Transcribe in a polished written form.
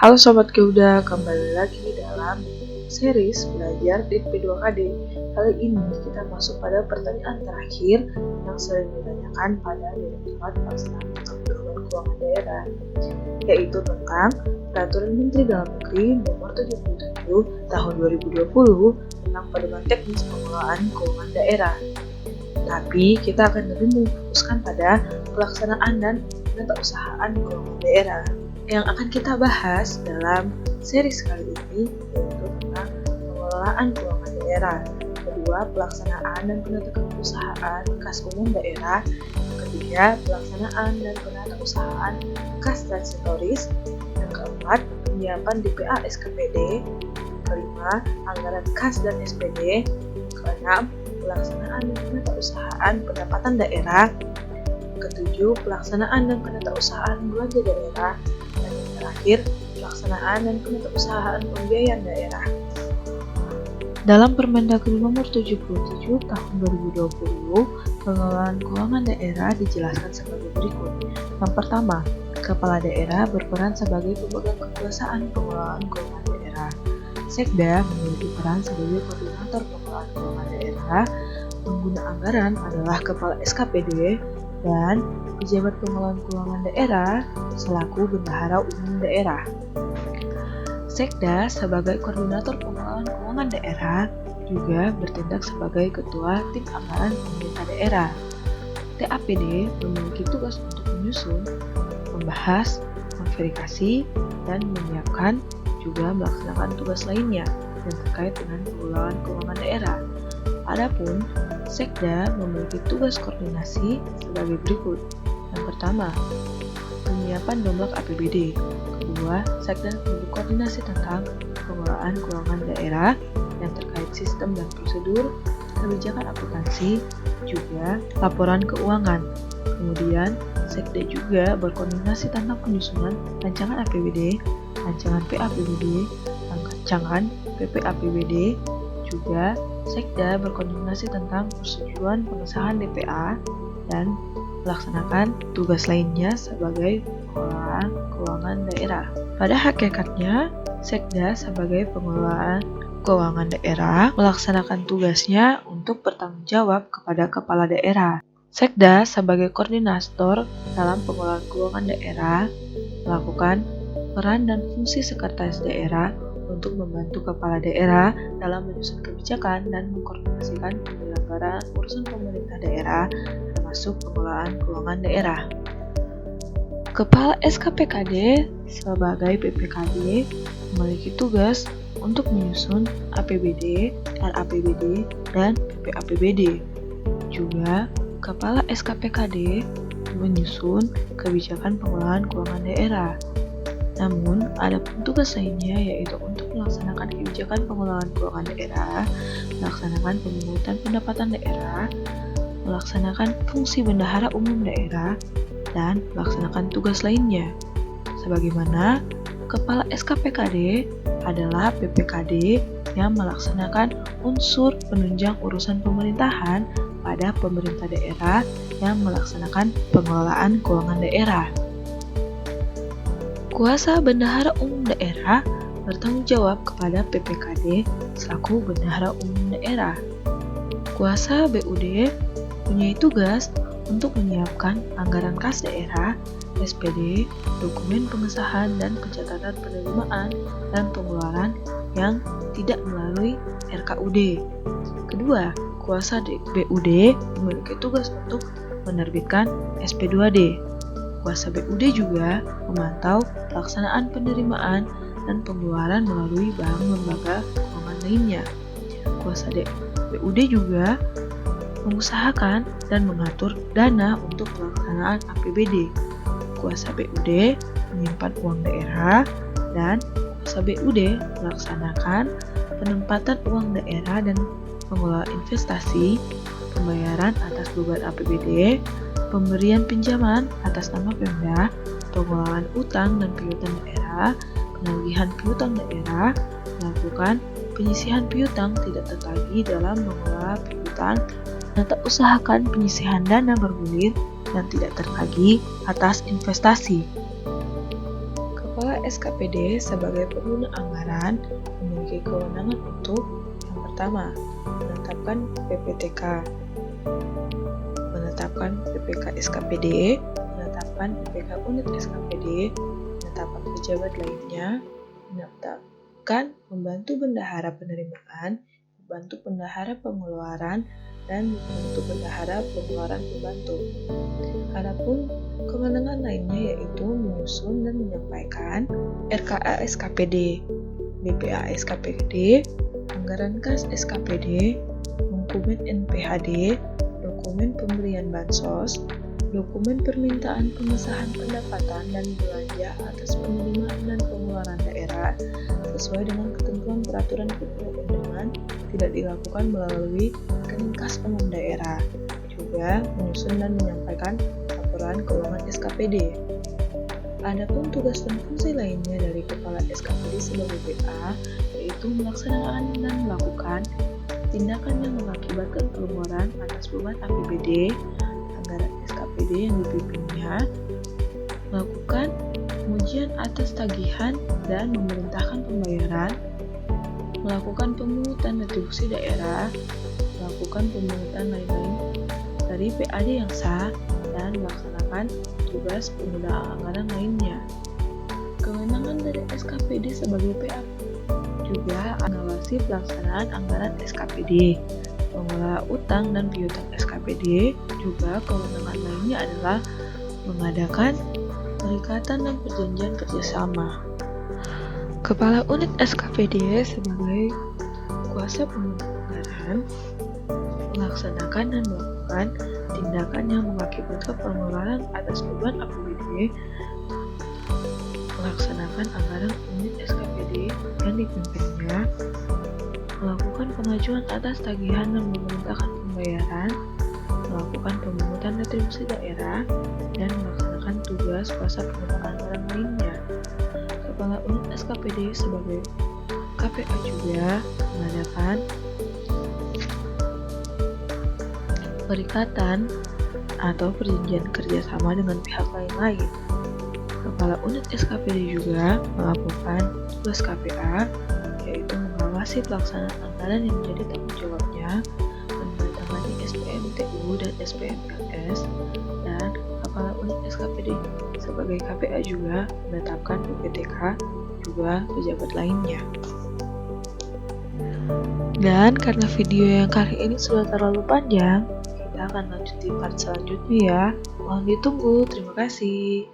Halo Sobat Keuda, kembali lagi dalam series belajar di P2KD. Kali ini kita masuk pada pertanyaan terakhir yang sering ditanyakan pada Direktorat Pelaksanaan Perubahan Keuangan Daerah, yaitu tentang Peraturan Menteri Dalam Negeri Nomor 77 Tahun 2020 tentang pedoman teknis pengelolaan keuangan daerah. Tapi kita akan lebih memfokuskan pada pelaksanaan dan penatausahaan keuangan daerah. Yang akan kita bahas dalam series kali ini yaitu tentang pengelolaan keuangan daerah. Kedua, pelaksanaan dan penatausahaan kas umum daerah. Ketiga, pelaksanaan dan penatausahaan kas transitoris. Yang keempat, penyiapan DPA SKPD. Kelima, anggaran kas dan SPD. Keenam, pelaksanaan dan penatausahaan pendapatan daerah. Ketujuh, pelaksanaan dan penatausahaan belanja daerah. Dan yang terakhir, pelaksanaan dan penatausahaan pembiayaan daerah. Dalam Permendagri Nomor 77 Tahun 2020, pengelolaan keuangan daerah dijelaskan sebagai berikut. Yang pertama, Kepala Daerah berperan sebagai pemegang kekuasaan pengelolaan keuangan daerah. Sekda memiliki peran sebagai koordinator pengelolaan keuangan daerah. Pengguna anggaran adalah Kepala SKPD dan pejabat pengelolaan keuangan daerah selaku bendahara umum daerah. Sekda sebagai koordinator pengelolaan keuangan daerah juga bertindak sebagai ketua tim anggaran pemerintah daerah. TAPD memiliki tugas untuk menyusun, membahas, memverifikasi, dan menyiapkan juga melaksanakan tugas lainnya yang terkait dengan pengelolaan keuangan daerah. Adapun Sekda memiliki tugas koordinasi sebagai berikut. Yang pertama, penyiapan domlak APBD. Kedua, Sekda memiliki koordinasi tentang pengelolaan keuangan daerah yang terkait sistem dan prosedur, kebijakan akuntansi, juga laporan keuangan. Kemudian, Sekda juga berkoordinasi tentang penyusunan rancangan APBD, rancangan PAPBD, rancangan PPAPBD. Juga, Sekda berkoordinasi tentang persetujuan pengesahan DPA dan melaksanakan tugas lainnya sebagai pengelolaan keuangan daerah. Pada hakikatnya, Sekda sebagai pengelolaan keuangan daerah melaksanakan tugasnya untuk bertanggung jawab kepada kepala daerah. Sekda sebagai koordinator dalam pengelolaan keuangan daerah melakukan peran dan fungsi sekretaris daerah untuk membantu kepala daerah dalam menyusun kebijakan dan mengkoordinasikan penyelenggaraan urusan pemerintah daerah termasuk pengelolaan keuangan daerah. Kepala SKPKD sebagai PPKD memiliki tugas untuk menyusun APBD, RAPBD, dan PPAPBD. Juga, Kepala SKPKD menyusun kebijakan pengelolaan keuangan daerah. Namun, ada tugas lainnya yaitu untuk melaksanakan kebijakan pengelolaan keuangan daerah, melaksanakan pemungutan pendapatan daerah, melaksanakan fungsi bendahara umum daerah, dan melaksanakan tugas lainnya. Sebagaimana Kepala SKPKD adalah PPKD yang melaksanakan unsur penunjang urusan pemerintahan pada pemerintah daerah yang melaksanakan pengelolaan keuangan daerah. Kuasa Bendahara Umum Daerah bertanggung jawab kepada PPKD selaku Bendahara Umum Daerah. Kuasa BUD punya tugas untuk menyiapkan anggaran kas daerah, SPD, dokumen pengesahan dan pencatatan penerimaan dan pengeluaran yang tidak melalui RKUD. Kedua, kuasa BUD memiliki tugas untuk menerbitkan SP2D. Kuasa BUD juga memantau pelaksanaan penerimaan dan pengeluaran melalui bank lembaga keuangan lainnya. Kuasa BUD juga mengusahakan dan mengatur dana untuk pelaksanaan APBD. Kuasa BUD menyimpan uang daerah dan kuasa BUD melaksanakan penempatan uang daerah dan pengelolaan investasi, pembayaran atas beban APBD, pemberian pinjaman atas nama Pemda, pengelolaan utang dan piutang daerah, penagihan piutang daerah, melakukan penyisihan piutang tidak tertagih dalam mengelola piutang, usahakan penyisihan dana bergulir dan tidak tertagih atas investasi. Kepala SKPD sebagai pengguna anggaran memiliki kewenangan untuk yang pertama, menetapkan PPTK, menetapkan PPK SKPD, menetapkan PPK unit SKPD, menetapkan pejabat lainnya, menetapkan pembantu bendahara penerimaan, pembantu bendahara pengeluaran, dan pembantu bendahara pengeluaran pembantu. Adapun kewenangan lainnya yaitu menyusun dan menyampaikan RKA SKPD, BPA SKPD, anggaran kas SKPD, dokumen NPHD, dokumen pemberian bansos, dokumen permintaan pengesahan pendapatan dan belanja atas penerimaan dan pengeluaran daerah sesuai dengan ketentuan peraturan perundang-undangan tidak dilakukan melalui rekening kas umum daerah. Juga menyusun dan menyampaikan laporan keuangan SKPD. Adapun tugas dan fungsi lainnya dari Kepala SKPD sebagai PA yaitu melaksanakan dan melakukan tindakan yang mengakibatkan pengeluaran atas beban APBD, anggaran SKPD yang dipimpinnya, melakukan pengujian atas tagihan dan memerintahkan pembayaran, melakukan pemungutan retribusi daerah, melakukan pemungutan lain-lain dari PAD yang sah, dan melaksanakan tugas penggunaan anggaran lainnya. Kewenangan dari SKPD sebagai PA juga mengawasi pelaksanaan anggaran SKPD, mengelola utang dan piutang SKPD. Juga kewenangan lainnya adalah mengadakan perikatan dan perjanjian kerjasama. Kepala unit SKPD sebagai kuasa penggunaan anggaran melaksanakan dan melakukan tindakan yang mengakibatkan pengeluaran atas beban APBD, melaksanakan anggaran unit SKPD yang dipimpinnya, melakukan pengajuan atas tagihan dan memerintahkan pembayaran, melakukan pemungutan retribusi daerah, dan melaksanakan tugas kuasa penggunaan anggaran lainnya. Kepala unit SKPD sebagai KPA juga mengadakan perikatan atau perjanjian kerjasama dengan pihak lain-lain. Kepala unit SKPD juga melakukan tugas KPA, yaitu mengawasi pelaksanaan anggaran yang menjadi tanggung jawabnya, menandatangani SPMTU dan SPMLS, dan Kepala unit SKPD sebagai KPA juga menetapkan PPTK, juga pejabat lainnya. Dan karena video yang kali ini sudah terlalu panjang, kita akan lanjut di part selanjutnya ya. Mohon ditunggu, terima kasih.